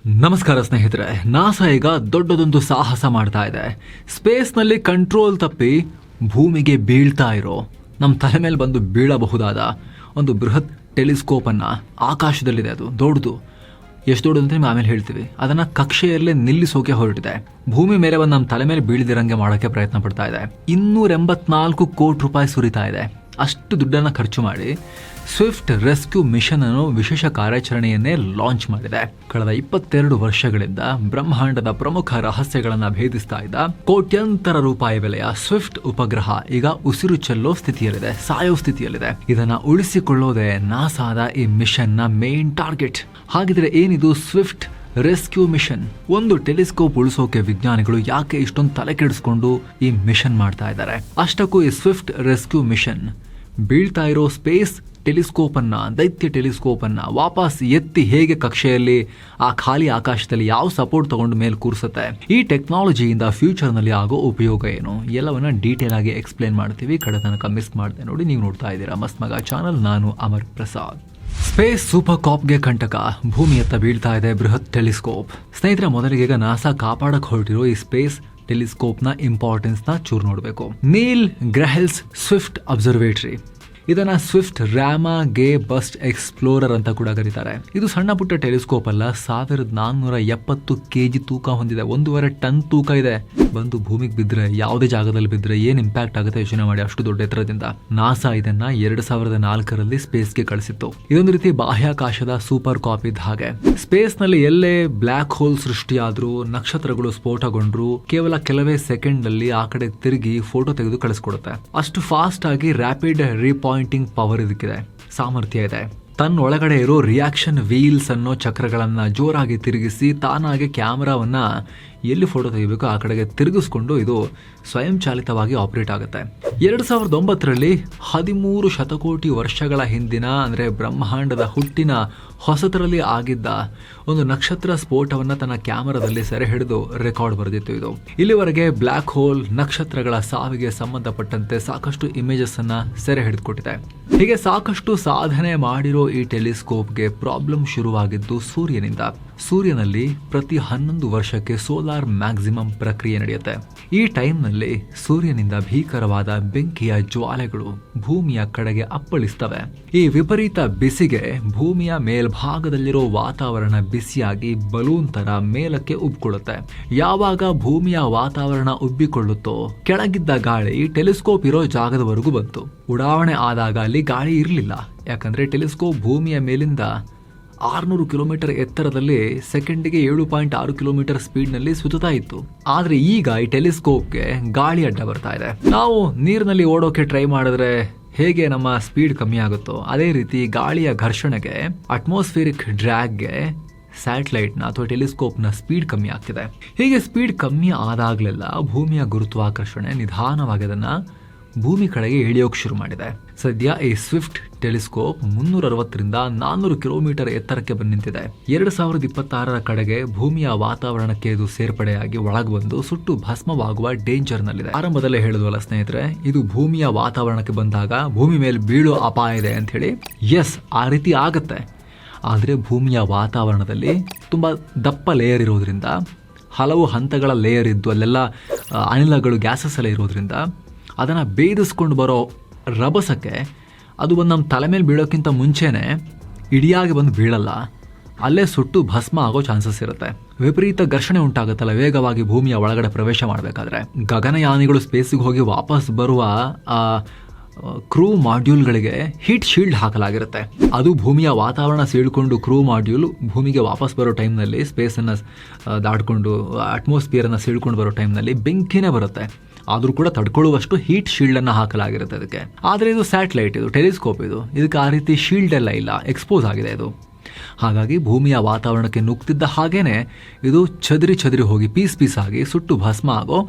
ನಮಸ್ಕಾರ ಸ್ನೇಹಿತರೆ, ನಾಸಾ ಈಗ ದೊಡ್ಡದೊಂದು ಸಾಹಸ ಮಾಡ್ತಾ ಇದೆ. ಸ್ಪೇಸ್ನಲ್ಲಿ ಕಂಟ್ರೋಲ್ ತಪ್ಪಿ ಭೂಮಿಗೆ ಬೀಳ್ತಾ ಇರೋ, ನಮ್ಮ ತಲೆ ಮೇಲೆ ಬಂದು ಬೀಳಬಹುದಾದ ಒಂದು ಬೃಹತ್ ಟೆಲಿಸ್ಕೋಪ್ ಅನ್ನ ಆಕಾಶದಲ್ಲಿದೆ. ಅದು ದೊಡ್ಡದು, ಎಷ್ಟು ದೊಡ್ಡದು ಅಂತ ನಿಮ್ಗೆ ಆಮೇಲೆ ಹೇಳ್ತೀವಿ. ಅದನ್ನ ಕಕ್ಷೆಯಲ್ಲೇ ನಿಲ್ಲಿಸೋಕೆ ಹೊರಟಿದೆ. ಭೂಮಿ ಮೇಲೆ ಬಂದು ನಮ್ಮ ತಲೆ ಮೇಲೆ ಬೀಳದಿರಂಗೆ ಮಾಡೋಕ್ಕೆ ಪ್ರಯತ್ನ ಪಡ್ತಾ ಇದೆ. 284 ಕೋಟಿ ರೂಪಾಯಿ ಸುರಿತಾ ಇದೆ. ಅಷ್ಟು ದುಡ್ಡನ್ನು ಖರ್ಚು ಮಾಡಿ ಸ್ವಿಫ್ಟ್ ರೆಸ್ಕ್ಯೂ ಮಿಷನ್ ಅನ್ನೋ ವಿಶೇಷ ಕಾರ್ಯಾಚರಣೆಯನ್ನೇ ಲಾಂಚ್ ಮಾಡಿದೆ. ಕಳೆದ 22 ವರ್ಷಗಳಿಂದ ಬ್ರಹ್ಮಾಂಡದ ಪ್ರಮುಖ ರಹಸ್ಯಗಳನ್ನು ಭೇದಿಸ್ತಾ ಇದ್ದ ಕೋಟ್ಯಂತರ ರೂಪಾಯಿ ಬೆಲೆಯ ಸ್ವಿಫ್ಟ್ ಉಪಗ್ರಹ ಈಗ ಉಸಿರು ಚೆಲ್ಲೋ ಸ್ಥಿತಿಯಲ್ಲಿದೆ, ಸಾಯೋ ಸ್ಥಿತಿಯಲ್ಲಿದೆ. ಇದನ್ನ ಉಳಿಸಿಕೊಳ್ಳೋದೇ ನಾಸಾದ ಈ ಮಿಷನ್ ನ ಮೇನ್ ಟಾರ್ಗೆಟ್. ಹಾಗಿದ್ರೆ ಏನಿದು ಸ್ವಿಫ್ಟ್ ರೆಸ್ಕ್ಯೂ ಮಿಷನ್? ಒಂದು ಟೆಲಿಸ್ಕೋಪ್ ಉಳಿಸೋಕೆ ವಿಜ್ಞಾನಿಗಳು ಯಾಕೆ ಇಷ್ಟೊಂದು ತಲೆ ಕೆಡಿಸ್ಕೊಂಡು ಈ ಮಿಷನ್ ಮಾಡ್ತಾ ಇದ್ದಾರೆ? ಅಷ್ಟಕ್ಕೂ ಈ ಸ್ವಿಫ್ಟ್ ರೆಸ್ಕ್ಯೂ ಮಿಷನ್ ಬೀಳ್ತಾ ಇರೋ ಸ್ಪೇಸ್ ಟೆಲಿಸ್ಕೋಪ್ ಅನ್ನ, ದೈತ್ಯ ಟೆಲಿಸ್ಕೋಪ್ ಅನ್ನ ವಾಪಸ್ ಎತ್ತಿ ಹೇಗೆ ಕಕ್ಷೆಯಲ್ಲಿ ಆ ಖಾಲಿ ಆಕಾಶದಲ್ಲಿ ಯಾವ ಸಪೋರ್ಟ್ ತಗೊಂಡು ಮೇಲೆ ಕೂರಿಸುತ್ತೆ, ಈ ಟೆಕ್ನಾಲಜಿಯಿಂದ ಫ್ಯೂಚರ್ ನಲ್ಲಿ ಆಗೋ ಉಪಯೋಗ ಏನು, ಎಲ್ಲವನ್ನ ಡೀಟೇಲ್ ಆಗಿ ಎಕ್ಸ್ಪ್ಲೇನ್ ಮಾಡ್ತೀವಿ. ಕಡೆ ತನಕ ಮಿಸ್ ಮಾಡದೆ ನೋಡಿ. ನೀವು ನೋಡ್ತಾ ಇದ್ದೀರಾ ಮಸ್ತ್ ಮಗ ಚಾನಲ್. ನಾನು ಅಮರ್ ಪ್ರಸಾದ್. ಸ್ಪೇಸ್ ಸೂಪರ್ ಕಾಪ್ಗೆ ಕಂಟಕ, ಭೂಮಿಯತ್ತ ಬೀಳ್ತಾ ಇದೆ ಬೃಹತ್ ಟೆಲಿಸ್ಕೋಪ್. ಸ್ನೇಹಿತರೆ, ಮೊದಲಿಗೆ ಈಗ ನಾಸಾ ಕಾಪಾಡಕ್ ಹೊರಟಿರೋ ಈ ಸ್ಪೇಸ್ ಟೆಲಿಸ್ಕೋಪ್ ನ ಇಂಪಾರ್ಟೆನ್ಸ್ ನ ಚೂರು ನೋಡಬೇಕು. ನೀಲ್ ಗ್ರಹೆಲ್ಸ್ ಸ್ವಿಫ್ಟ್ ಅಬ್ಸರ್ವೇಟರಿ, ಇದನ್ನ ಸ್ವಿಫ್ಟ್ ರಾಮಾ ಗೆ ಬಸ್ಟ್ ಎಕ್ಸ್ಪ್ಲೋರರ್ ಅಂತ ಕೂಡ ಕರೀತಾರೆ. ಇದು ಸಣ್ಣ ಪುಟ್ಟ ಟೆಲಿಸ್ಕೋಪ್ ಅಲ್ಲ, 1470 kg ತೂಕ ಹೊಂದಿದೆ. 1.5 ಟನ್ ತೂಕ ಇದೆ. ಬಂದು ಭೂಮಿಗೆ ಬಿದ್ರೆ, ಯಾವುದೇ ಜಾಗದಲ್ಲಿ ಬಿದ್ರೆ ಏನ್ ಇಂಪ್ಯಾಕ್ಟ್ ಆಗುತ್ತೆ ಯೋಚನೆ ಮಾಡಿ. ಅಷ್ಟು ದೊಡ್ಡ ಎತ್ತರದಿಂದ ನಾಸಾ ಇದನ್ನ 2004ರಲ್ಲಿ ಸ್ಪೇಸ್ಗೆ ಕಳಿಸಿತ್ತು. ಇದೊಂದು ರೀತಿ ಬಾಹ್ಯಾಕಾಶದ ಸೂಪರ್ ಕಾಪ್ ಇದ್ದ ಹಾಗೆ. ಸ್ಪೇಸ್ ನಲ್ಲಿ ಎಲ್ಲೇ ಬ್ಲಾಕ್ ಹೋಲ್ ಸೃಷ್ಟಿಯಾದ್ರೂ, ನಕ್ಷತ್ರಗಳು ಸ್ಫೋಟಗೊಂಡ್ರು, ಕೇವಲ ಕೆಲವೇ ಸೆಕೆಂಡ್ ನಲ್ಲಿ ಆ ಕಡೆ ತಿರುಗಿ ಫೋಟೋ ತೆಗೆದು ಕಳಿಸ್ಕೊಡುತ್ತೆ. ಅಷ್ಟು ಫಾಸ್ಟ್ ಆಗಿ ರ್ಯಾಪಿಡ್ ಪಾಯಿಂಟಿಂಗ್ ಪವರ್ ಇದಕ್ಕಿದೆ, ಸಾಮರ್ಥ್ಯ ಇದೆ. ತನ್ನ ಒಳಗಡೆ ಇರೋ ರಿಯಾಕ್ಷನ್ ವೀಲ್ಸ್ ಅನ್ನೋ ಚಕ್ರಗಳನ್ನ ಜೋರಾಗಿ ತಿರುಗಿಸಿ ತಾನಾಗೆ ಕ್ಯಾಮರಾವನ್ನ ಎಲ್ಲಿ ಫೋಟೋ ತೆಗಿಬೇಕು ಆ ಕಡೆಗೆ ತಿರುಗಿಸ್ಕೊಂಡು ಇದು ಸ್ವಯಂ ಚಾಲಿತವಾಗಿ ಆಪರೇಟ್ ಆಗುತ್ತೆ. 2009ರಲ್ಲಿ 13 ಶತಕೋಟಿ ವರ್ಷಗಳ ಹಿಂದಿನ, ಅಂದ್ರೆ ಬ್ರಹ್ಮಾಂಡದ ಹುಟ್ಟಿನ ಹೊಸತರಲ್ಲಿ ಆಗಿದ್ದ ಒಂದು ನಕ್ಷತ್ರ ಸ್ಫೋಟವನ್ನ ತನ್ನ ಕ್ಯಾಮರಾದಲ್ಲಿ ಸೆರೆ ಹಿಡಿದು ರೆಕಾರ್ಡ್ ಬರೆದಿತ್ತು. ಇದು ಇಲ್ಲಿವರೆಗೆ ಬ್ಲಾಕ್ ಹೋಲ್, ನಕ್ಷತ್ರಗಳ ಸಾವಿಗೆ ಸಂಬಂಧಪಟ್ಟಂತೆ ಸಾಕಷ್ಟು ಇಮೇಜಸ್ ಅನ್ನ ಸೆರೆ ಹಿಡಿದುಕೊಟ್ಟಿದೆ. ಹೀಗೆ ಸಾಕಷ್ಟು ಸಾಧನೆ ಮಾಡಿರೋ ಈ ಟೆಲಿಸ್ಕೋಪ್ಗೆ ಪ್ರಾಬ್ಲಮ್ ಶುರುವಾಗಿದ್ದು ಸೂರ್ಯನಿಂದ. ಸೂರ್ಯನಲ್ಲಿ ಪ್ರತಿ 11 ವರ್ಷಕ್ಕೆ ಸೋಲಾರ್ ಮ್ಯಾಕ್ಸಿಮಮ್ ಪ್ರಕ್ರಿಯೆ ನಡೆಯುತ್ತೆ. ಈ ಟೈಮ್ ನಲ್ಲಿ ಸೂರ್ಯನಿಂದ ಭೀಕರವಾದ ಬೆಂಕಿಯ ಜ್ವಾಲೆಗಳು ಭೂಮಿಯ ಕಡೆಗೆ ಅಪ್ಪಳಿಸ್ತವೆ. ಈ ವಿಪರೀತ ಬಿಸಿಗೆ ಭೂಮಿಯ ಮೇಲ್ಭಾಗದಲ್ಲಿರೋ ವಾತಾವರಣ ಬಿಸಿಯಾಗಿ ಬಲೂನ್ ತರ ಮೇಲಕ್ಕೆ ಉಬ್ಕೊಳ್ಳುತ್ತೆ. ಯಾವಾಗ ಭೂಮಿಯ ವಾತಾವರಣ ಉಬ್ಬಿಕೊಳ್ಳುತ್ತೋ ಕೆಳಗಿದ್ದ ಗಾಳಿ ಟೆಲಿಸ್ಕೋಪ್ ಇರೋ ಜಾಗದವರೆಗೂ ಬಂತು. ಉಡಾವಣೆ ಆದಾಗ ಅಲ್ಲಿ ಗಾಳಿ ಇರಲಿಲ್ಲ, ಯಾಕಂದ್ರೆ ಟೆಲಿಸ್ಕೋಪ್ ಭೂಮಿಯ ಮೇಲಿಂದ 600 ಕಿಲೋಮೀಟರ್ ಎತ್ತರದಲ್ಲಿ ಸೆಕೆಂಡಿಗೆ 7.6 ಕಿಲೋಮೀಟರ್ ಸ್ಪೀಡ್ ನಲ್ಲಿ ಸುತ್ತಾ ಇತ್ತು. ಆದ್ರೆ ಈಗ ಈ ಟೆಲಿಸ್ಕೋಪ್ಗೆ ಗಾಳಿ ಅಡ್ಡ ಬರ್ತಾ ಇದೆ. ನಾವು ನೀರಿನಲ್ಲಿ ಓಡೋಕೆ ಟ್ರೈ ಮಾಡಿದ್ರೆ ಹೇಗೆ ನಮ್ಮ ಸ್ಪೀಡ್ ಕಮ್ಮಿ ಆಗುತ್ತೋ, ಅದೇ ರೀತಿ ಗಾಳಿಯ ಘರ್ಷಣೆಗೆ, ಅಟ್ಮಾಸ್ಫಿಯರಿಕ್ ಡ್ರ್ಯಾಗ್ಗೆ ಸ್ಯಾಟಲೈಟ್ನ ಅಥವಾ ಟೆಲಿಸ್ಕೋಪ್ನ ಸ್ಪೀಡ್ ಕಮ್ಮಿ ಆಗ್ತಿದೆ. ಹೀಗೆ ಸ್ಪೀಡ್ ಕಮ್ಮಿ ಆದಾಗ್ಲೆಲ್ಲ ಭೂಮಿಯ ಗುರುತ್ವಾಕರ್ಷಣೆ ನಿಧಾನವಾಗಿ ಅದನ್ನ ಭೂಮಿ ಕಡೆಗೆ ಇಳಿಯೋಕೆ ಶುರು ಮಾಡಿದೆ. ಸದ್ಯ ಈ ಸ್ವಿಫ್ಟ್ ಟೆಲಿಸ್ಕೋಪ್ 360ರಿಂದ 400 ಕಿಲೋಮೀಟರ್ ಎತ್ತರಕ್ಕೆ ಬಂದು ನಿಂತಿದೆ. 2026ರ ಕಡೆಗೆ ಭೂಮಿಯ ವಾತಾವರಣಕ್ಕೆ ಇದು ಸೇರ್ಪಡೆಯಾಗಿ ಒಳಗೆ ಬಂದು ಸುಟ್ಟು ಭಸ್ಮವಾಗುವ ಡೇಂಜರ್ ನಲ್ಲಿದೆ. ಆರಂಭದಲ್ಲೇ ಹೇಳಿದ್ವಲ್ಲ ಸ್ನೇಹಿತರೆ, ಇದು ಭೂಮಿಯ ವಾತಾವರಣಕ್ಕೆ ಬಂದಾಗ ಭೂಮಿ ಮೇಲೆ ಬೀಳೋ ಅಪಾಯ ಇದೆ ಅಂತ ಹೇಳಿ. ಎಸ್, ಆ ರೀತಿ ಆಗತ್ತೆ. ಆದರೆ ಭೂಮಿಯ ವಾತಾವರಣದಲ್ಲಿ ತುಂಬಾ ದಪ್ಪ ಲೇಯರ್ ಇರೋದ್ರಿಂದ, ಹಲವು ಹಂತಗಳ ಲೇಯರ್ ಇದ್ದು ಅಲ್ಲೆಲ್ಲ ಅನಿಲಗಳು, ಗ್ಯಾಸಸ್ ಎಲ್ಲ ಇರೋದ್ರಿಂದ ಅದನ್ನು ಬೇಧಿಸ್ಕೊಂಡು ಬರೋ ರಭಸಕ್ಕೆ ಅದು ಬಂದು ನಮ್ಮ ತಲೆ ಮೇಲೆ ಬೀಳೋಕ್ಕಿಂತ ಮುಂಚೆನೆ ಇಡಿಯಾಗಿ ಬಂದು ಬೀಳಲ್ಲ, ಅಲ್ಲೇ ಸುಟ್ಟು ಭಸ್ಮ ಆಗೋ ಚಾನ್ಸಸ್ ಇರುತ್ತೆ. ವಿಪರೀತ ಘರ್ಷಣೆ ಉಂಟಾಗುತ್ತಲ್ಲ ವೇಗವಾಗಿ ಭೂಮಿಯ ಒಳಗಡೆ ಪ್ರವೇಶ ಮಾಡಬೇಕಾದ್ರೆ. ಗಗನಯಾನಿಗಳು ಸ್ಪೇಸಿಗೆ ಹೋಗಿ ವಾಪಸ್ ಬರುವ ಕ್ರೂ ಮಾಡ್ಯೂಲ್ಗಳಿಗೆ ಹೀಟ್ ಶೀಲ್ಡ್ ಹಾಕಲಾಗಿರುತ್ತೆ. ಅದು ಭೂಮಿಯ ವಾತಾವರಣ ಸೀಳ್ಕೊಂಡು ಕ್ರೂ ಮಾಡ್ಯೂಲ್ ಭೂಮಿಗೆ ವಾಪಸ್ ಬರೋ ಟೈಮ್ನಲ್ಲಿ, ಸ್ಪೇಸನ್ನು ದಾಟ್ಕೊಂಡು ಅಟ್ಮಾಸ್ಫಿಯರನ್ನು ಸೀಳ್ಕೊಂಡು ಬರೋ ಟೈಮ್ನಲ್ಲಿ ಬೆಂಕಿನೇ ಬರುತ್ತೆ. ಆದರೂ ಕೂಡ ತಡ್ಕೊಳ್ಳುವಷ್ಟು ಹೀಟ್ ಶೀಲ್ಡ್ ಅನ್ನು ಹಾಕಲಾಗಿರುತ್ತೆ ಅದಕ್ಕೆ. ಆದರೆ ಇದು ಸ್ಯಾಟಲೈಟ್, ಇದು ಟೆಲಿಸ್ಕೋಪ್, ಇದಕ್ಕೆ ಆ ರೀತಿ ಶೀಲ್ಡ್ ಎಲ್ಲ ಇಲ್ಲ, ಎಕ್ಸ್ಪೋಸ್ ಆಗಿದೆ ಇದು. ಹಾಗಾಗಿ ಭೂಮಿಯ ವಾತಾವರಣಕ್ಕೆ ನುಗ್ತಿದ್ದ ಹಾಗೇನೆ ಇದು ಚದರಿ ಹೋಗಿ ಪೀಸ್ ಆಗಿ ಸುಟ್ಟು ಭಸ್ಮ ಆಗೋ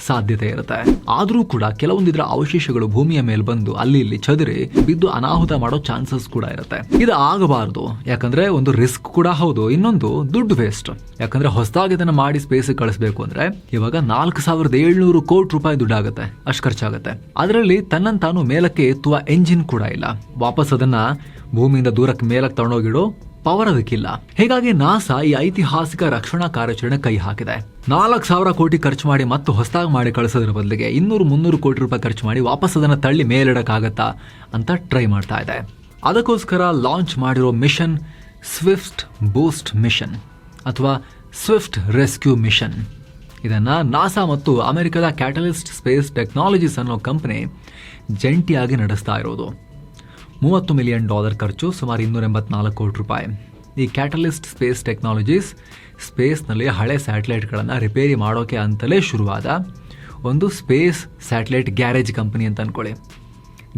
ಸಾಧ್ಯತೆ ಇರುತ್ತೆ. ಆದರೂ ಕೂಡ ಕೆಲವೊಂದಿದ್ರ ಅವಶೇಷಗಳು ಭೂಮಿಯ ಮೇಲೆ ಬಂದು ಅಲ್ಲಿ ಇಲ್ಲಿ ಚದರಿ ಬಿದ್ದು ಅನಾಹುತ ಮಾಡೋ ಚಾನ್ಸಸ್ ಕೂಡ ಇರುತ್ತೆ. ಇದು ಆಗಬಾರದು, ಯಾಕಂದ್ರೆ ಒಂದು ರಿಸ್ಕ್ ಕೂಡ ಹೌದು, ಇನ್ನೊಂದು ದುಡ್ಡು ವೇಸ್ಟ್. ಯಾಕಂದ್ರೆ ಹೊಸದಾಗಿ ಇದನ್ನ ಮಾಡಿ ಸ್ಪೇಸ್ ಕಳಿಸ್ಬೇಕು ಅಂದ್ರೆ ಇವಾಗ 4700 ಕೋಟಿ ರೂಪಾಯಿ ದುಡ್ಡಾಗುತ್ತೆ, ಅಷ್ಟು ಖರ್ಚಾಗುತ್ತೆ. ಅದರಲ್ಲಿ ತನ್ನಂತಾನು ಮೇಲಕ್ಕೆ ಎತ್ತುವ ಎಂಜಿನ್ ಕೂಡ ಇಲ್ಲ. ವಾಪಸ್ ಅದನ್ನ ಭೂಮಿಯಿಂದ ದೂರಕ್ಕೆ ಮೇಲಕ್ಕೆ ತಗೊಂಡೋಗಿಡೋ ಪವರ್ ಅದಕ್ಕಿಲ್ಲ. ಹೀಗಾಗಿ ನಾಸಾ ಈ ಐತಿಹಾಸಿಕ ರಕ್ಷಣಾ ಕಾರ್ಯಾಚರಣೆ ಕೈ ಹಾಕಿದೆ. 4,000 ಕೋಟಿ ಖರ್ಚು ಮಾಡಿ ಮತ್ತು ಹೊಸದಾಗಿ ಮಾಡಿ ಕಳಿಸೋದ್ರ ಬದಲಿಗೆ 200-300 ಕೋಟಿ ರೂಪಾಯಿ ಖರ್ಚು ಮಾಡಿ ವಾಪಸ್ ಅದನ್ನು ತಳ್ಳಿ ಮೇಲಿಡಕ್ಕಾಗತ್ತಾ ಅಂತ ಟ್ರೈ ಮಾಡ್ತಾ ಇದೆ. ಅದಕ್ಕೋಸ್ಕರ ಲಾಂಚ್ ಮಾಡಿರೋ ಮಿಷನ್ ಸ್ವಿಫ್ಟ್ ಬೂಸ್ಟ್ ಮಿಷನ್ ಅಥವಾ ಸ್ವಿಫ್ಟ್ ರೆಸ್ಕ್ಯೂ ಮಿಷನ್. ಇದನ್ನು ನಾಸಾ ಮತ್ತು ಅಮೆರಿಕದ ಕ್ಯಾಟಲಿಸ್ಟ್ ಸ್ಪೇಸ್ ಟೆಕ್ನಾಲಜೀಸ್ ಅನ್ನೋ ಕಂಪನಿ ಜಂಟಿಯಾಗಿ ನಡೆಸ್ತಾ ಇರೋದು. $30 ಮಿಲಿಯನ್ ಖರ್ಚು, ಸುಮಾರು 284 ಕೋಟಿ ರೂಪಾಯಿ. ಈ ಕ್ಯಾಟಲಿಸ್ಟ್ ಸ್ಪೇಸ್ ಟೆಕ್ನಾಲಜೀಸ್ ಸ್ಪೇಸ್ನಲ್ಲಿ ಹಳೆ ಸ್ಯಾಟಲೈಟ್ಗಳನ್ನು ರಿಪೇರಿ ಮಾಡೋಕೆ ಅಂತಲೇ ಶುರುವಾದ ಒಂದು ಸ್ಪೇಸ್ ಸ್ಯಾಟಲೈಟ್ ಗ್ಯಾರೇಜ್ ಕಂಪನಿ ಅಂತ ಅಂದ್ಕೊಳ್ಳಿ.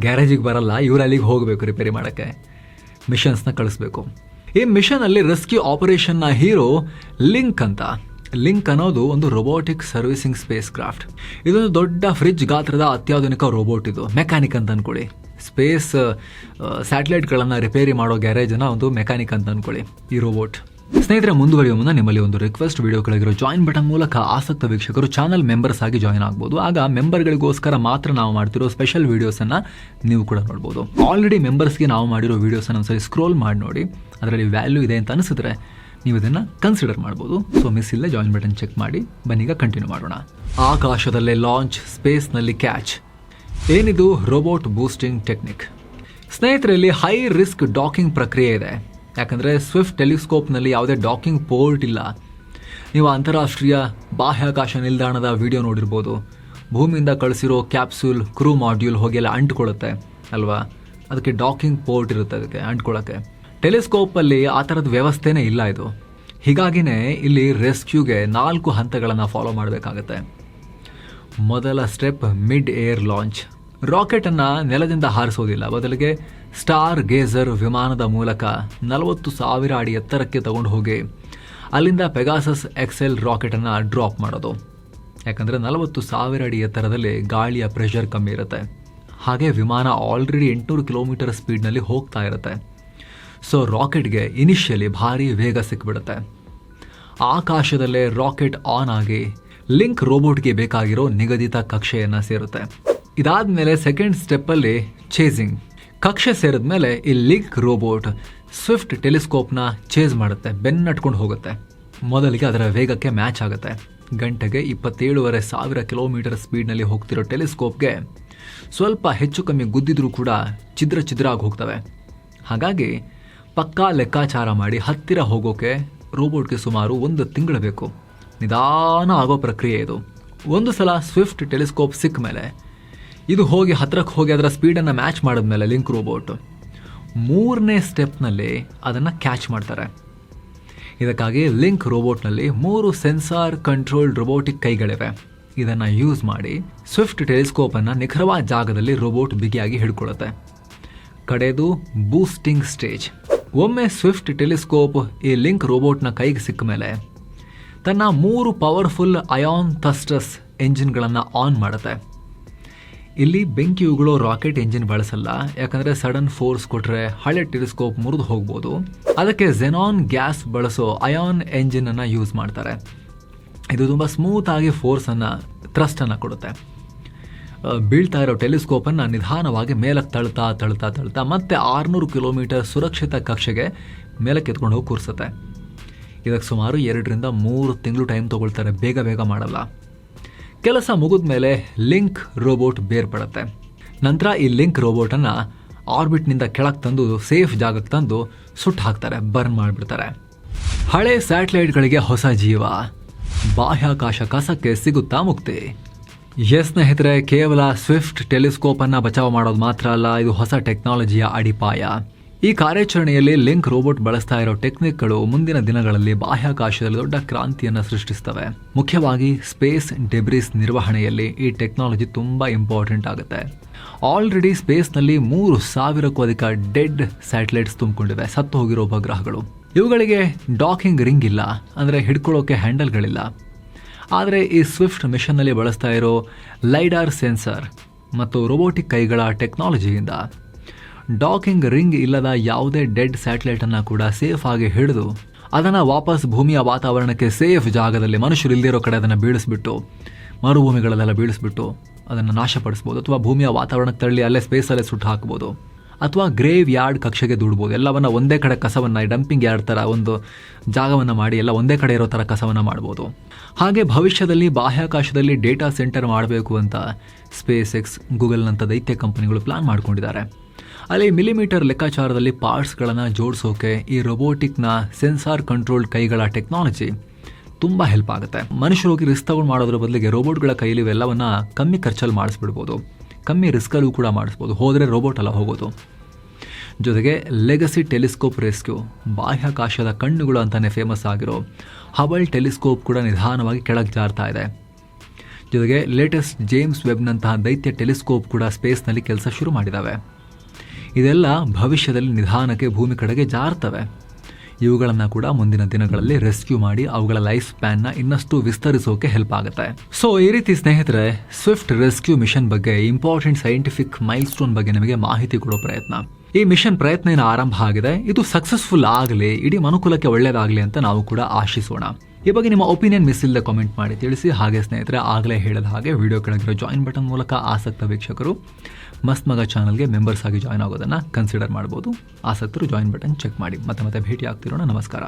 ಗ್ಯಾರೇಜಿಗೆ ಬರಲ್ಲ, ಇವರು ಅಲ್ಲಿಗೆ ಹೋಗಬೇಕು ರಿಪೇರಿ ಮಾಡೋಕ್ಕೆ, ಮಿಷನ್ಸ್ನ ಕಳಿಸ್ಬೇಕು. ಈ ಮಿಷನಲ್ಲಿ ರೆಸ್ಕ್ಯೂ ಆಪರೇಷನ್ನ ಹೀರೋ ಲಿಂಕ್ ಅಂತ. ಲಿಂಕ್ ಅನ್ನೋದು ಒಂದು ರೋಬೋಟಿಕ್ ಸರ್ವಿಸಿಂಗ್ ಸ್ಪೇಸ್ ಕ್ರಾಫ್ಟ್. ಇದೊಂದು ದೊಡ್ಡ ಫ್ರಿಡ್ಜ್ ಗಾತ್ರದ ಅತ್ಯಾಧುನಿಕ ರೋಬೋಟ್. ಇದು ಮೆಕ್ಯಾನಿಕ್ ಅಂತ ಅಂದ್ಕೊಳ್ಳಿ. ಸ್ಪೇಸ್ ಸ್ಯಾಟಲೈಟ್ಗಳನ್ನು ರಿಪೇರಿ ಮಾಡೋ ಗ್ಯಾರೇಜನ್ನ ಒಂದು ಮೆಕ್ಯಾನಿಕ್ ಅಂತ ಅಂದ್ಕೊಳ್ಳಿ ಈ ರೋಬೋಟ್. ಸ್ನೇಹಿತರೆ, ಮುಂದುವರಿಯುವ ಮುನ್ನ ನಿಮ್ಮಲ್ಲಿ ಒಂದು ರಿಕ್ವೆಸ್ಟ್. ವಿಡಿಯೋ ಕೆಳಗಿರೋ ಜಾಯಿನ್ ಬಟನ್ ಮೂಲಕ ಆಸಕ್ತ ವೀಕ್ಷಕರು ಚಾನಲ್ ಮೆಂಬರ್ಸ್ ಆಗಿ ಜಾಯಿನ್ ಆಗ್ಬೋದು. ಆಗ ಮೆಂಬರ್ಗಳಿಗೋಸ್ಕರ ಮಾತ್ರ ನಾವು ಮಾಡ್ತಿರೋ ಸ್ಪೆಷಲ್ ವೀಡಿಯೋಸನ್ನು ನೀವು ಕೂಡ ನೋಡ್ಬೋದು. ಆಲ್ರೆಡಿ ಮೆಂಬರ್ಸ್ಗೆ ನಾವು ಮಾಡಿರೋ ವೀಡಿಯೋಸನ್ನು ಒಂದ್ಸರಿ ಸ್ಕ್ರೋಲ್ ಮಾಡಿ ನೋಡಿ. ಅದರಲ್ಲಿ ವ್ಯಾಲ್ಯೂ ಇದೆ ಅಂತ ಅನಿಸಿದ್ರೆ ನೀವು ಇದನ್ನು ಕನ್ಸಿಡರ್ ಮಾಡ್ಬೋದು. ಸೊ ಮಿಸ್ ಇಲ್ಲೇ ಜಾಯಿನ್ ಬಟನ್ ಚೆಕ್ ಮಾಡಿ. ಬನ್ನೀಗ ಕಂಟಿನ್ಯೂ ಮಾಡೋಣ. ಆಕಾಶದಲ್ಲೇ ಲಾಂಚ್, ಸ್ಪೇಸ್ನಲ್ಲಿ ಕ್ಯಾಚ್. ಏನಿದು ರೋಬೋಟ್ ಬೂಸ್ಟಿಂಗ್ ಟೆಕ್ನಿಕ್? ಸ್ನೇಹಿತರಲ್ಲಿ ಹೈ ರಿಸ್ಕ್ ಡಾಕಿಂಗ್ ಪ್ರಕ್ರಿಯೆ ಇದೆ. ಯಾಕಂದರೆ ಸ್ವಿಫ್ಟ್ ಟೆಲಿಸ್ಕೋಪ್ನಲ್ಲಿ ಯಾವುದೇ ಡಾಕಿಂಗ್ ಪೋರ್ಟ್ ಇಲ್ಲ. ನೀವು ಅಂತಾರಾಷ್ಟ್ರೀಯ ಬಾಹ್ಯಾಕಾಶ ನಿಲ್ದಾಣದ ವಿಡಿಯೋ ನೋಡಿರ್ಬೋದು. ಭೂಮಿಯಿಂದ ಕಳಿಸಿರೋ ಕ್ಯಾಪ್ಸೂಲ್, ಕ್ರೂ ಮಾಡ್ಯೂಲ್ ಹೋಗಿ ಎಲ್ಲ ಅಂಟ್ಕೊಳ್ಳುತ್ತೆ ಅಲ್ವಾ? ಅದಕ್ಕೆ ಡಾಕಿಂಗ್ ಪೋರ್ಟ್ ಇರುತ್ತೆ ಅದಕ್ಕೆ ಅಂಟ್ಕೊಳ್ಳೋಕ್ಕೆ. ಟೆಲಿಸ್ಕೋಪಲ್ಲಿ ಆ ಥರದ ವ್ಯವಸ್ಥೆನೇ ಇಲ್ಲ ಇದು. ಹೀಗಾಗಿನೇ ಇಲ್ಲಿ ರೆಸ್ಕ್ಯೂಗೆ 4 ಹಂತಗಳನ್ನು ಫಾಲೋ ಮಾಡಬೇಕಾಗತ್ತೆ. ಮೊದಲ ಸ್ಟೆಪ್ ಮಿಡ್ ಏರ್ ಲಾಂಚ್. ರಾಕೆಟನ್ನು ನೆಲದಿಂದ ಹಾರಿಸೋದಿಲ್ಲ, ಬದಲಿಗೆ ಸ್ಟಾರ್ ಗೇಜರ್ ವಿಮಾನದ ಮೂಲಕ 40,000 ಅಡಿ ಎತ್ತರಕ್ಕೆ ತಗೊಂಡು ಹೋಗಿ ಅಲ್ಲಿಂದ ಪೆಗಾಸಸ್ XL ರಾಕೆಟನ್ನು ಡ್ರಾಪ್ ಮಾಡೋದು. ಯಾಕಂದರೆ 40,000 ಅಡಿ ಎತ್ತರದಲ್ಲಿ ಗಾಳಿಯ ಪ್ರೆಷರ್ ಕಮ್ಮಿ ಇರುತ್ತೆ. ಹಾಗೆ ವಿಮಾನ ಆಲ್ರೆಡಿ 800 ಕಿಲೋಮೀಟರ್ ಸ್ಪೀಡ್ನಲ್ಲಿ ಹೋಗ್ತಾ ಇರುತ್ತೆ. ಸೊ ರಾಕೆಟ್ಗೆ ಇನಿಷಿಯಲಿ ಭಾರಿ ವೇಗ ಸಿಕ್ಬಿಡುತ್ತೆ. ಆಕಾಶದಲ್ಲೇ ರಾಕೆಟ್ ಆನ್ ಆಗಿ ಲಿಂಕ್ ರೋಬೋಟ್ಗೆ ಬೇಕಾಗಿರೋ ನಿಗದಿತ ಕಕ್ಷೆಯನ್ನು ಸೇರುತ್ತೆ. ಇದಾದ್ಮೇಲೆ ಸೆಕೆಂಡ್ ಸ್ಟೆಪ್ಪಲ್ಲಿ ಚೇಸಿಂಗ್. ಕಕ್ಷೆ ಸೇರಿದ ಮೇಲೆ ಈ ಲಿಂಕ್ ರೋಬೋಟ್ ಸ್ವಿಫ್ಟ್ ಟೆಲಿಸ್ಕೋಪ್ನ ಚೇಸ್ ಮಾಡುತ್ತೆ, ಬೆನ್ನಟ್ಕೊಂಡು ಹೋಗುತ್ತೆ. ಮೊದಲಿಗೆ ಅದರ ವೇಗಕ್ಕೆ ಮ್ಯಾಚ್ ಆಗುತ್ತೆ. ಗಂಟೆಗೆ 27,500 ಕಿಲೋಮೀಟರ್ ಸ್ಪೀಡ್ನಲ್ಲಿ ಹೋಗ್ತಿರೋ ಟೆಲಿಸ್ಕೋಪ್ಗೆ ಸ್ವಲ್ಪ ಹೆಚ್ಚು ಕಮ್ಮಿ ಗುದ್ದಿದ್ರೂ ಕೂಡ ಛಿದ್ರ ಆಗಿ ಹೋಗ್ತವೆ. ಹಾಗಾಗಿ ಪಕ್ಕಾ ಲೆಕ್ಕಾಚಾರ ಮಾಡಿ ಹತ್ತಿರ ಹೋಗೋಕೆ ರೋಬೋಟ್ಗೆ ಸುಮಾರು 1 ತಿಂಗಳು ಬೇಕು. ನಿಧಾನ ಆಗೋ ಪ್ರಕ್ರಿಯೆ ಇದು. ಒಂದು ಸಲ ಸ್ವಿಫ್ಟ್ ಟೆಲಿಸ್ಕೋಪ್ ಸಿಕ್ಕ ಮೇಲೆ ಇದು ಹೋಗಿ ಹತ್ತಿರಕ್ಕೆ ಹೋಗಿ ಅದರ ಸ್ಪೀಡನ್ನು ಮ್ಯಾಚ್ ಮಾಡಿದ್ಮೇಲೆ ಲಿಂಕ್ ರೋಬೋಟ್ 3ನೇ ಸ್ಟೆಪ್ನಲ್ಲಿ ಅದನ್ನು ಕ್ಯಾಚ್ ಮಾಡ್ತಾರೆ. ಇದಕ್ಕಾಗಿ ಲಿಂಕ್ ರೋಬೋಟ್ನಲ್ಲಿ 3 ಸೆನ್ಸಾರ್ ಕಂಟ್ರೋಲ್ಡ್ ರೋಬೋಟಿಕ್ ಕೈಗಳಿವೆ. ಇದನ್ನು ಯೂಸ್ ಮಾಡಿ ಸ್ವಿಫ್ಟ್ ಟೆಲಿಸ್ಕೋಪನ್ನು ನಿಖರವಾದ ಜಾಗದಲ್ಲಿ ರೋಬೋಟ್ ಬಿಗಿಯಾಗಿ ಹಿಡ್ಕೊಳ್ಳುತ್ತೆ. ಕಡೆದು ಬೂಸ್ಟಿಂಗ್ ಸ್ಟೇಜ್. ಒಮ್ಮೆ ಸ್ವಿಫ್ಟ್ ಟೆಲಿಸ್ಕೋಪ್ ಈ ಲಿಂಕ್ ರೋಬೋಟ್ನ ಕೈಗೆ ಸಿಕ್ಕ ಮೇಲೆ ತನ್ನ 3 ಪವರ್ಫುಲ್ ಅಯಾನ್ ಥಸ್ಟಸ್ ಎಂಜಿನ್ಗಳನ್ನು ಆನ್ ಮಾಡುತ್ತೆ. ಇಲ್ಲಿ ಬೆಂಕಿ ಉಗುಳೋ ರಾಕೆಟ್ ಎಂಜಿನ್ ಬಳಸಲ್ಲ, ಯಾಕಂದರೆ ಸಡನ್ ಫೋರ್ಸ್ ಕೊಟ್ಟರೆ ಹಳೆ ಟೆಲಿಸ್ಕೋಪ್ ಮುರಿದು ಹೋಗ್ಬೋದು. ಅದಕ್ಕೆ ಝೆನಾನ್ ಗ್ಯಾಸ್ ಬಳಸೋ ಅಯಾನ್ ಎಂಜಿನನ್ನು ಯೂಸ್ ಮಾಡ್ತಾರೆ. ಇದು ತುಂಬ ಸ್ಮೂತಾಗಿ ಫೋರ್ಸನ್ನು, ಥ್ರಸ್ಟನ್ನು ಕೊಡುತ್ತೆ. ಬೀಳ್ತಾ ಇರೋ ಟೆಲಿಸ್ಕೋಪನ್ನು ನಿಧಾನವಾಗಿ ಮೇಲಕ್ಕೆ ತಳ್ತಾ ಮತ್ತೆ 600 ಕಿಲೋಮೀಟರ್ ಸುರಕ್ಷಿತ ಕಕ್ಷೆಗೆ ಮೇಲಕ್ಕೆ ಎತ್ಕೊಂಡು ಹೋಗಿ ಕೂರಿಸುತ್ತೆ. ಇದಕ್ಕೆ ಸುಮಾರು 2-3 ತಿಂಗಳು ಟೈಮ್ ತೊಗೊಳ್ತಾರೆ, ಬೇಗ ಮಾಡಲ್ಲ. ಕೆಲಸ ಮುಗಿದ ಮೇಲೆ ಲಿಂಕ್ ರೋಬೋಟ್ ಬೇರ್ಪಡುತ್ತೆ. ನಂತರ ಈ ಲಿಂಕ್ ರೋಬೋಟನ್ನು ಆರ್ಬಿಟ್ನಿಂದ ಕೆಳಗೆ ತಂದು ಸೇಫ್ ಜಾಗಕ್ಕೆ ತಂದು ಸುಟ್ಟು ಹಾಕ್ತಾರೆ, ಬರ್ನ್ ಮಾಡಿಬಿಡ್ತಾರೆ. ಹಳೆ ಸ್ಯಾಟಲೈಟ್ಗಳಿಗೆ ಹೊಸ ಜೀವ. ಬಾಹ್ಯಾಕಾಶ ಕಸಕ್ಕೆ ಸಿಗುತ್ತಾ ಮುಕ್ತಿ. ಸ್ನೇಹಿತರೆ, ಕೇವಲ ಸ್ವಿಫ್ಟ್ ಟೆಲಿಸ್ಕೋಪನ್ನು ಬಚಾವ್ ಮಾಡೋದು ಮಾತ್ರ ಅಲ್ಲ, ಇದು ಹೊಸ ಟೆಕ್ನಾಲಜಿಯ ಅಡಿಪಾಯ. ಈ ಕಾರ್ಯಾಚರಣೆಯಲ್ಲಿ ಲಿಂಕ್ ರೋಬೋಟ್ ಬಳಸ್ತಾ ಇರೋ ಟೆಕ್ನಿಕ್ಗಳು ಮುಂದಿನ ದಿನಗಳಲ್ಲಿ ಬಾಹ್ಯಾಕಾಶದಲ್ಲಿ ದೊಡ್ಡ ಕ್ರಾಂತಿಯನ್ನು ಸೃಷ್ಟಿಸ್ತವೆ. ಮುಖ್ಯವಾಗಿ ಸ್ಪೇಸ್ ಡೆಬ್ರಿಸ್ ನಿರ್ವಹಣೆಯಲ್ಲಿ ಈ ಟೆಕ್ನಾಲಜಿ ತುಂಬ ಇಂಪಾರ್ಟೆಂಟ್ ಆಗುತ್ತೆ. ಆಲ್ರೆಡಿ ಸ್ಪೇಸ್ನಲ್ಲಿ 3,000ಕ್ಕೂ ಅಧಿಕ ಡೆಡ್ ಸ್ಯಾಟಲೈಟ್ಸ್ ತುಂಬಿಕೊಂಡಿವೆ, ಸತ್ತು ಹೋಗಿರೋ ಉಪಗ್ರಹಗಳು. ಇವುಗಳಿಗೆ ಡಾಕಿಂಗ್ ರಿಂಗ್ ಇಲ್ಲ, ಅಂದರೆ ಹಿಡ್ಕೊಳ್ಳೋಕೆ ಹ್ಯಾಂಡಲ್ಗಳಿಲ್ಲ. ಆದರೆ ಈ ಸ್ವಿಫ್ಟ್ ಮಿಷನ್ನಲ್ಲಿ ಬಳಸ್ತಾ ಇರೋ ಲೈಡಾರ್ ಸೆನ್ಸರ್ ಮತ್ತು ರೋಬೋಟಿಕ್ ಕೈಗಳ ಟೆಕ್ನಾಲಜಿಯಿಂದ ಡಾಕಿಂಗ್ ರಿಂಗ್ ಇಲ್ಲದ ಯಾವುದೇ ಡೆಡ್ ಸ್ಯಾಟಲೈಟನ್ನು ಕೂಡ ಸೇಫ್ ಆಗಿ ಹಿಡಿದು ಅದನ್ನು ವಾಪಸ್ ಭೂಮಿಯ ವಾತಾವರಣಕ್ಕೆ ಸೇಫ್ ಜಾಗದಲ್ಲಿ ಮನುಷ್ಯರು ಇಲ್ಲದಿರೋ ಕಡೆ ಅದನ್ನು ಬೀಳಿಸ್ಬಿಟ್ಟು, ಮರುಭೂಮಿಗಳಲ್ಲೆಲ್ಲ ಬೀಳಿಸ್ಬಿಟ್ಟು ಅದನ್ನು ನಾಶಪಡಿಸ್ಬೋದು, ಅಥವಾ ಭೂಮಿಯ ವಾತಾವರಣಕ್ಕೆ ತಳ್ಳಿ ಅಲ್ಲೇ ಸ್ಪೇಸಲ್ಲೇ ಸುಟ್ಟು ಹಾಕ್ಬೋದು. ಅಥವಾ ಗ್ರೇವ್ ಯಾರ್ಡ್ ಕಕ್ಷೆಗೆ ದೂಡ್ಬೋದು. ಎಲ್ಲವನ್ನ ಒಂದೇ ಕಡೆ ಕಸವನ್ನು ಡಂಪಿಂಗ್ ಯಾರ್ಡ್ ಥರ ಒಂದು ಜಾಗವನ್ನು ಮಾಡಿ ಎಲ್ಲ ಒಂದೇ ಕಡೆ ಇರೋ ಥರ ಕಸವನ್ನು ಮಾಡ್ಬೋದು. ಹಾಗೆ ಭವಿಷ್ಯದಲ್ಲಿ ಬಾಹ್ಯಾಕಾಶದಲ್ಲಿ ಡೇಟಾ ಸೆಂಟರ್ ಮಾಡಬೇಕು ಅಂತ ಸ್ಪೇಸ್ ಎಕ್ಸ್, ಗೂಗಲ್ನಂಥ ದೈತ್ಯ ಕಂಪನಿಗಳು ಪ್ಲಾನ್ ಮಾಡ್ಕೊಂಡಿದ್ದಾರೆ. ಅಲ್ಲಿ ಮಿಲಿಮೀಟರ್ ಲೆಕ್ಕಾಚಾರದಲ್ಲಿ ಪಾರ್ಟ್ಸ್ಗಳನ್ನು ಜೋಡಿಸೋಕೆ ಈ ರೊಬೋಟಿಕ್ನ ಸೆನ್ಸಾರ್ ಕಂಟ್ರೋಲ್ಡ್ ಕೈಗಳ ಟೆಕ್ನಾಲಜಿ ತುಂಬ ಹೆಲ್ಪ್ ಆಗುತ್ತೆ. ಮನುಷ್ಯರು ಹೋಗಿ ರಿಸ್ಕ್ ತಗೊಂಡು ಮಾಡೋದ್ರ ಬದಲಿಗೆ ರೋಬೋಟ್ಗಳ ಕೈಲಿ ಇವೆಲ್ಲವನ್ನ ಕಮ್ಮಿ ಖರ್ಚಲ್ಲಿ ಮಾಡಿಸ್ಬಿಡ್ಬೋದು, ಕಮ್ಮಿ ರಿಸ್ಕಲ್ಲೂ ಕೂಡ ಮಾಡಿಸ್ಬೋದು. ಹೋದರೆ ರೋಬೋಟ್ ಅಲ್ಲ ಹೋಗೋದು. ಜೊತೆಗೆ ಲೆಗಸಿ ಟೆಲಿಸ್ಕೋಪ್ ರೆಸ್ಕ್ಯೂ, ಬಾಹ್ಯಾಕಾಶದ ಕಣ್ಣುಗಳು ಅಂತಲೇ ಫೇಮಸ್ ಆಗಿರೋ ಹಬಲ್ ಟೆಲಿಸ್ಕೋಪ್ ಕೂಡ ನಿಧಾನವಾಗಿ ಕೆಳಗೆ ಜಾರ್ತಾ ಇದೆ. ಜೊತೆಗೆ ಲೇಟೆಸ್ಟ್ ಜೇಮ್ಸ್ ವೆಬ್ನಂತಹ ದೈತ್ಯ ಟೆಲಿಸ್ಕೋಪ್ ಕೂಡ ಸ್ಪೇಸ್ನಲ್ಲಿ ಕೆಲಸ ಶುರು ಮಾಡಿದ್ದಾವೆ. ಇದೆಲ್ಲ ಭವಿಷ್ಯದಲ್ಲಿ ನಿಧಾನಕ್ಕೆ ಭೂಮಿ ಕಡೆಗೆ ಜಾರ್ತವೆ. ಇವುಗಳನ್ನು ಕೂಡ ಮುಂದಿನ ದಿನಗಳಲ್ಲಿ ರೆಸ್ಕ್ಯೂ ಮಾಡಿ ಅವುಗಳ ಲೈಫ್ ಸ್ಪ್ಯಾನ್ನ ಇನ್ನಷ್ಟು ವಿಸ್ತರಿಸೋಕೆ ಹೆಲ್ಪ್ ಆಗುತ್ತೆ. ಸೊ ಈ ರೀತಿ ಸ್ನೇಹಿತರೆ, ಸ್ವಿಫ್ಟ್ ರೆಸ್ಕ್ಯೂ ಮಿಷನ್ ಬಗ್ಗೆ, ಇಂಪಾರ್ಟೆಂಟ್ ಸೈಂಟಿಫಿಕ್ ಮೈಲ್ ಸ್ಟೋನ್ ಬಗ್ಗೆ ನಿಮಗೆ ಮಾಹಿತಿ ಕೊಡೋ ಪ್ರಯತ್ನ. ಈ ಮಿಷನ್ ಪ್ರಯತ್ನ ಏನು ಆರಂಭ ಆಗಿದೆ, ಇದು ಸಕ್ಸಸ್ಫುಲ್ ಆಗಲಿ, ಇಡೀ ಮನುಕುಲಕ್ಕೆ ಒಳ್ಳೆಯದಾಗಲಿ ಅಂತ ನಾವು ಕೂಡ ಆಶಿಸೋಣ. ಈ ಬಗ್ಗೆ ನಿಮ್ಮ ಒಪಿನಿಯನ್ ಮಿಸ್ ಇಲ್ಲದೆ ಕಾಮೆಂಟ್ ಮಾಡಿ ತಿಳಿಸಿ. ಹಾಗೆ ಸ್ನೇಹಿತರೆ, ಆಗಲೇ ಹೇಳಿದ ಹಾಗೆ ವಿಡಿಯೋ ಕೆಳಗಿರೋ ಜಾಯಿನ್ ಬಟನ್ ಮೂಲಕ ಆಸಕ್ತ ವೀಕ್ಷಕರು ಮಸ್ತ್ ಮಗ ಚಾನಲ್ಗೆ ಮೆಂಬರ್ಸ್ ಆಗಿ ಜಾಯ್ನ್ ಆಗೋದನ್ನು ಕನ್ಸಿಡರ್ ಮಾಡ್ಬೋದು. ಆಸಕ್ತರು ಜಾಯಿನ್ ಬಟನ್ ಚೆಕ್ ಮಾಡಿ. ಮತ್ತೆ ಭೇಟಿ ಆಗ್ತಿರೋಣ. ನಮಸ್ಕಾರ.